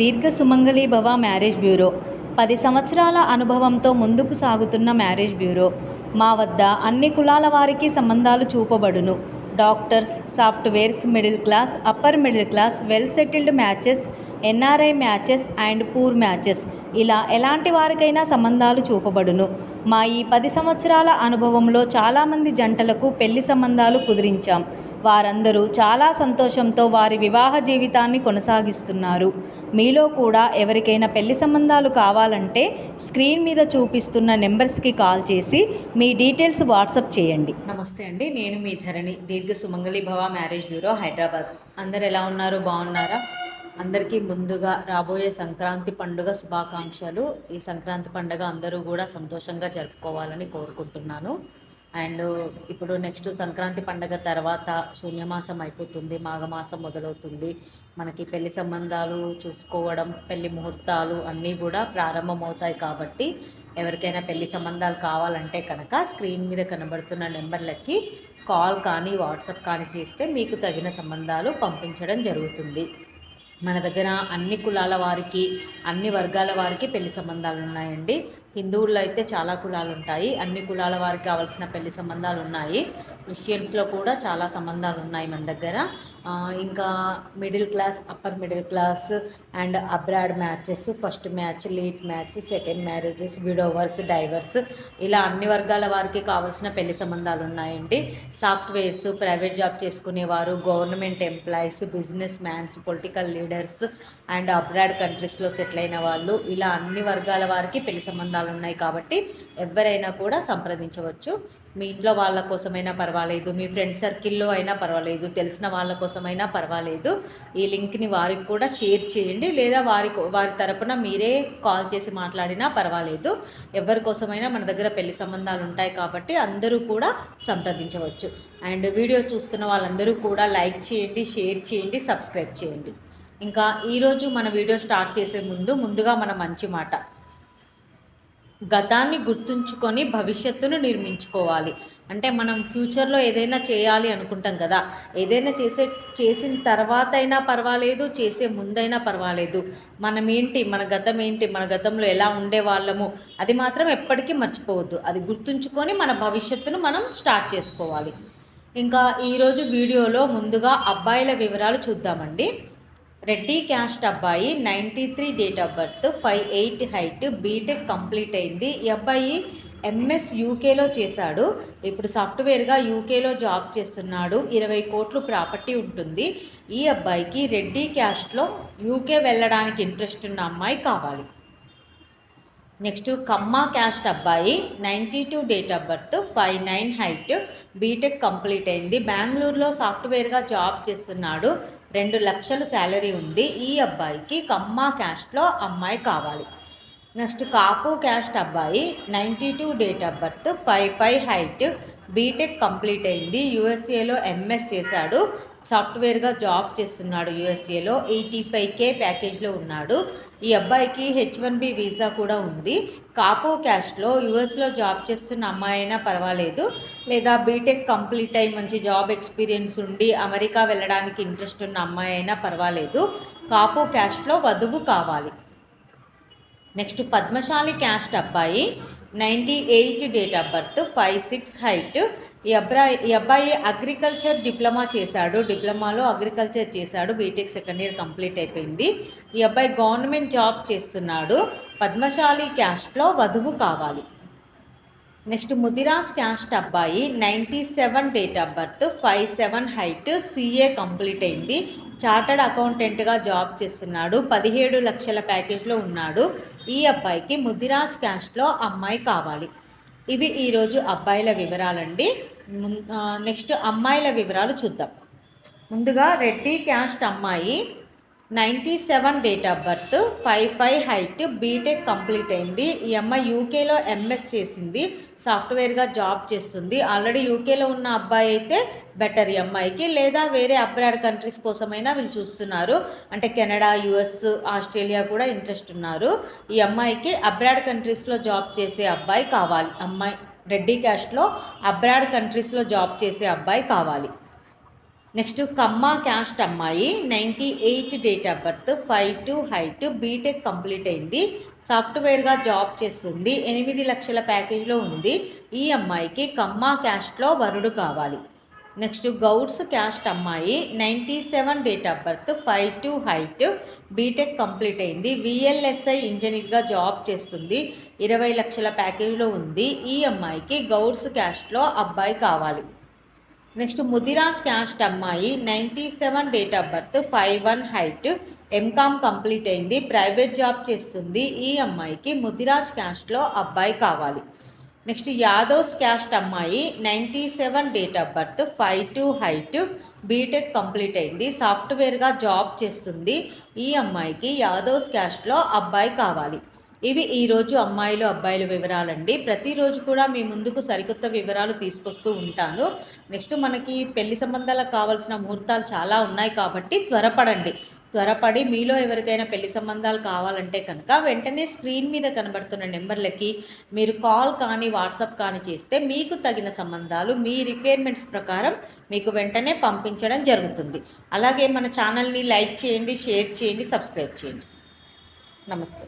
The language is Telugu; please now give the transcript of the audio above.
దీర్ఘ సుమంగళి భవ మ్యారేజ్ బ్యూరో 10 సంవత్సరాల అనుభవంతో ముందుకు సాగుతున్న మ్యారేజ్ బ్యూరో. మా వద్ద అన్ని కులాల వారికి సంబంధాలు చూపబడును. Doctors, softwares, middle class, upper middle class, well settled matches, NRI matches and poor matches, ఇలా ఎలాంటి వారికైనా సంబంధాలు చూపబడును. మా ఈ 10 సంవత్సరాల అనుభవంలో చాలామంది జంటలకు పెళ్లి సంబంధాలు కుదిరించాం. వారందరూ చాలా సంతోషంతో వారి వివాహ జీవితాన్ని కొనసాగిస్తున్నారు. మీలో కూడా ఎవరికైనా పెళ్లి సంబంధాలు కావాలంటే స్క్రీన్ మీద చూపిస్తున్న నెంబర్స్కి కాల్ చేసి మీ డీటెయిల్స్ వాట్సాప్ చేయండి. నమస్తే అండి, నేను మీ ధరణి, దీర్ఘ సుమంగళి భవ మ్యారేజ్ బ్యూరో, హైదరాబాద్. అందరు ఎలా ఉన్నారు? బాగున్నారా? అందరికీ ముందుగా రాబోయే సంక్రాంతి పండుగ శుభాకాంక్షలు. ఈ సంక్రాంతి పండుగ అందరూ కూడా సంతోషంగా జరుపుకోవాలని కోరుకుంటున్నాను. అండ్ ఇప్పుడు నెక్స్ట్ సంక్రాంతి పండగ తర్వాత శూన్యమాసం అయిపోతుంది, మాఘమాసం మొదలవుతుంది. మనకి పెళ్లి సంబంధాలు చూసుకోవడం, పెళ్లి ముహూర్తాలు అన్నీ కూడా ప్రారంభమవుతాయి. కాబట్టి ఎవరికైనా పెళ్లి సంబంధాలు కావాలంటే కనుక స్క్రీన్ మీద కనబడుతున్న నెంబర్లకి కాల్ కానీ వాట్సాప్ కానీ చేస్తే మీకు తగిన సంబంధాలు పంపించడం జరుగుతుంది. మన దగ్గర అన్ని కులాల వారికి, అన్ని వర్గాల వారికి పెళ్లి సంబంధాలు ఉన్నాయండి. హిందువుల్లో అయితే చాలా కులాలు ఉంటాయి, అన్ని కులాల వారికి కావాల్సిన పెళ్లి సంబంధాలు ఉన్నాయి. క్రిస్టియన్స్లో కూడా చాలా సంబంధాలు ఉన్నాయి మన దగ్గర. ఇంకా middle class, upper middle class and abroad matches, first match, late match, second marriages, widowers, divorce, ఇలా అన్ని వర్గాల వారికి కావాల్సిన పెళ్లి సంబంధాలు ఉన్నాయండి. సాఫ్ట్వేర్స్, ప్రైవేట్ జాబ్ చేసుకునేవారు, government employees, business mans, political leaders and abroad కంట్రీస్లో సెటిల్ అయిన వాళ్ళు, ఇలా అన్ని వర్గాల వారికి పెళ్లి సంబంధాలు ఉన్నాయి. కాబట్టి ఎవరైనా కూడా సంప్రదించవచ్చు. మీ ఇంట్లో వాళ్ళ కోసమైనా పర్వాలేదు, మీ ఫ్రెండ్ సర్కిల్లో అయినా పర్వాలేదు, తెలిసిన వాళ్ళ కోసమైనా పర్వాలేదు. ఈ లింక్ని వారికి కూడా షేర్ చేయండి, లేదా వారి తరపున మీరే కాల్ చేసి మాట్లాడినా పర్వాలేదు. ఎవరి కోసమైనా మన దగ్గర పెళ్లి సంబంధాలు ఉంటాయి కాబట్టి అందరూ కూడా సంప్రదించవచ్చు. అండ్ వీడియో చూస్తున్న వాళ్ళందరూ కూడా లైక్ చేయండి, షేర్ చేయండి, సబ్స్క్రైబ్ చేయండి. ఇంకా ఈరోజు మన వీడియో స్టార్ట్ చేసే ముందుగా మన మంచి మాట: గతాన్ని గుర్తుంచుకొని భవిష్యత్తును నిర్మించుకోవాలి. అంటే మనం ఫ్యూచర్లో ఏదైనా చేయాలి అనుకుంటాం కదా, ఏదైనా చేసిన తర్వాత అయినా పర్వాలేదు, చేసే ముందైనా పర్వాలేదు. మన గతం ఏంటి, మన గతంలో ఎలా ఉండేవాళ్ళము, అది మాత్రం ఎప్పటికీ మర్చిపోవద్దు. అది గుర్తుంచుకొని మన భవిష్యత్తును మనం స్టార్ట్ చేసుకోవాలి. ఇంకా ఈరోజు వీడియోలో ముందుగా అబ్బాయిల వివరాలు చూద్దామండి. రెడ్డి క్యాస్ట్ అబ్బాయి, 93 date of birth, 5'8" height, BTech complete అయింది. ఈ అబ్బాయి ఎంఎస్ యూకేలో చేశాడు. ఇప్పుడు సాఫ్ట్వేర్గా యూకేలో జాబ్ చేస్తున్నాడు. 20 కోట్లు ప్రాపర్టీ ఉంటుంది. ఈ అబ్బాయికి రెడ్డి క్యాస్ట్లో యూకే వెళ్ళడానికి ఇంట్రెస్ట్ ఉన్న అమ్మాయి కావాలి. నెక్స్ట్ కమ్మా క్యాస్ట్ అబ్బాయి, 92 date of birth, 5'9" height, BTech complete అయింది. బెంగళూరులో సాఫ్ట్వేర్గా జాబ్ చేస్తున్నాడు. 2 లక్షలు శాలరీ ఉంది. ఈ అబ్బాయికి కమ్మా క్యాస్ట్లో అమ్మాయి కావాలి. నెక్స్ట్ కాపు క్యాస్ట్ అబ్బాయి, 92 date of birth, 5'5" height, BTech complete అయింది. యూఎస్ఏలో ఎంఎస్ చేశాడు. సాఫ్ట్వేర్గా జాబ్ చేస్తున్నాడు. యూఎస్ఏలో 85K ప్యాకేజ్లో ఉన్నాడు. ఈ అబ్బాయికి H1B వీసా కూడా ఉంది. కాపు క్యాస్ట్లో యూఎస్లో జాబ్ చేస్తున్న అమ్మాయి అయినా పర్వాలేదు, లేదా బీటెక్ కంప్లీట్ అయ్యి మంచి జాబ్ ఎక్స్పీరియన్స్ ఉండి అమెరికా వెళ్ళడానికి ఇంట్రెస్ట్ ఉన్న అమ్మాయి అయినా పర్వాలేదు. కాపు క్యాస్ట్లో వధువు కావాలి. నెక్స్ట్ పద్మశాలి క్యాస్ట్ అబ్బాయి, 98 డేట్ ఆఫ్ బర్త్, 5'6" హైట్. ఈ అబ్బాయి అగ్రికల్చర్ డిప్లొమా చేశాడు. డిప్లొమాలో అగ్రికల్చర్ చేశాడు. బీటెక్ సెకండ్ ఇయర్ కంప్లీట్ అయిపోయింది. ఈ అబ్బాయి గవర్నమెంట్ జాబ్ చేస్తున్నాడు. పద్మశాలి క్యాస్ట్లో వధువు కావాలి. నెక్స్ట్ ముదిరాజ్ క్యాస్ట్ అబ్బాయి, 97 date of birth, 5'7" height, CA complete అయింది. చార్టర్డ్ అకౌంటెంట్గా జాబ్ చేస్తున్నాడు. 17 లక్షల ప్యాకేజ్లో ఉన్నాడు. ఈ అబ్బాయికి ముదిరాజ్ క్యాస్ట్లో అమ్మాయి కావాలి. ఇవి ఈరోజు అబ్బాయిల వివరాలండి. నెక్స్ట్ అమ్మాయిల వివరాలు చూద్దాం. ముందుగా రెడ్డి క్యాస్ట్ అమ్మాయి, 97 date of birth, 5'5" height, BTech complete అయింది. ఈ అమ్మాయి యూకేలో ఎంఎస్ చేసింది. సాఫ్ట్వేర్గా జాబ్ చేస్తుంది. ఆల్రెడీ యూకేలో ఉన్న అబ్బాయి అయితే బెటర్ ఈ అమ్మాయికి, లేదా వేరే అబ్రాడ్ కంట్రీస్ కోసమైనా వీళ్ళు చూస్తున్నారు. అంటే కెనడా, యుఎస్, ఆస్ట్రేలియా కూడా ఇంట్రెస్ట్ ఉన్నారు. ఈ అమ్మాయికి అబ్రాడ్ కంట్రీస్లో జాబ్ చేసే అబ్బాయి కావాలి. రెడ్డి క్యాస్ట్లో అబ్రాడ్ కంట్రీస్లో జాబ్ చేసే అబ్బాయి కావాలి. నెక్స్ట్ కమ్మ క్యాస్ట్ అమ్మాయి 98 date of birth, 5'2" height, BTech complete అయింది, సాఫ్ట్వేర్గా జాబ్ చేస్తుంది, 8 లక్షల ప్యాకేజ్లో ఉంది. ఈ అమ్మాయికి కమ్మ క్యాస్ట్లో వరుడు కావాలి. నెక్స్ట్ గౌడ్స్ క్యాస్ట్ అమ్మాయి 97 date of birth, 5'2" height, BTech complete అయింది, విఎల్ఎస్ఐ ఇంజనీర్గా జాబ్ చేస్తుంది, 20 లక్షల ప్యాకేజ్లో ఉంది. ఈ అమ్మాయికి గౌడ్స్ క్యాస్ట్లో అబ్బాయి కావాలి. నెక్స్ట్ ముదిరాజ్ క్యాస్ట్ అమ్మాయి 97 date of birth, 5'1" height, MCom complete అయింది, ప్రైవేట్ జాబ్ చేస్తుంది. ఈ అమ్మాయికి ముదిరాజ్ క్యాస్ట్లో అబ్బాయి కావాలి. నెక్స్ట్ యాదవ్స్ క్యాస్ట్ అమ్మాయి 97 date of birth, 5'2" height, BTech complete అయింది, సాఫ్ట్వేర్గా జాబ్ చేస్తుంది. ఈ అమ్మాయికి యాదవ్స్ క్యాస్ట్లో అబ్బాయి కావాలి. ఇవి ఈరోజు అమ్మాయిలు అబ్బాయిల వివరాలండి. ప్రతిరోజు కూడా మీ ముందుకు సరికొత్త వివరాలు తీసుకొస్తూ ఉంటాను. నెక్స్ట్ మనకి పెళ్లి సంబంధాలకు కావాల్సిన ముహూర్తాలు చాలా ఉన్నాయి కాబట్టి త్వరపడి మీలో ఎవరికైనా పెళ్లి సంబంధాలు కావాలంటే కనుక వెంటనే స్క్రీన్ మీద కనబడుతున్న నెంబర్లకి మీరు కాల్ కానీ వాట్సాప్ కానీ చేస్తే మీకు తగిన సంబంధాలు మీ రిక్వైర్మెంట్స్ ప్రకారం మీకు వెంటనే పంపించడం జరుగుతుంది. అలాగే మన ఛానల్ని లైక్ చేయండి, షేర్ చేయండి, సబ్స్క్రైబ్ చేయండి. నమస్తే.